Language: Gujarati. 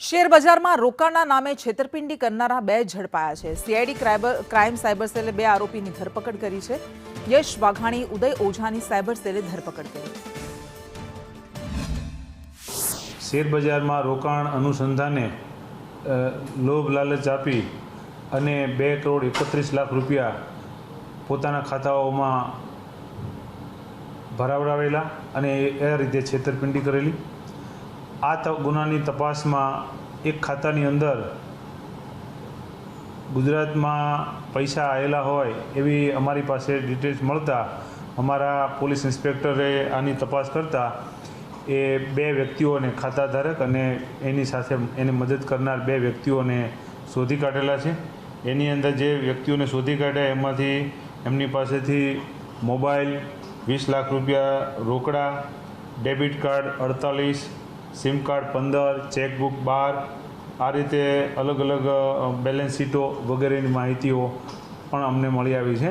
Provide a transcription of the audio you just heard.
શેર બજારમાં રોકાણના નામે છેતરપિંડી કરનારા બે ઝડપાયા છે। સીઆઈડી ક્રાઇમ સાયબર સેલે બે આરોપીની ધરપકડ કરી છે। યશ વાઘાણી, ઉદય ઓઝાની સાયબર સેલે ધરપકડ કરી। શેર બજારમાં રોકાણ અનુસંધાને લોભ લાલચ આપી અને 2,31,00,000 રૂપિયા પોતાના ખાતાઓમાં ભરાવડાવેલા અને એ રીતે છેતરપિંડી કરેલી। આ ગુનાની તપાસમાં એક ખાતાની અંદર ગુજરાતમાં પૈસા આવેલા હોય એવી અમારી પાસે ડિટેલ્સ મળતા અમારા પોલીસ ઇન્સ્પેક્ટરે આની તપાસ કરતા એ બે વ્યક્તિઓને ખાતાધારક અને એની સાથે એને મદદ કરનાર બે વ્યક્તિઓને શોધી કાઢેલા છે। એની અંદર જે વ્યક્તિઓને શોધી કાઢ્યા એમાંથી એમની પાસેથી મોબાઈલ, 20 લાખ રૂપિયા રોકડા, debit card 48, sim card 15, chequebook 12, આ રીતે અલગ અલગ બેલેન્સ શીટો વગેરેની માહિતીઓ પણ અમને મળી આવી છે।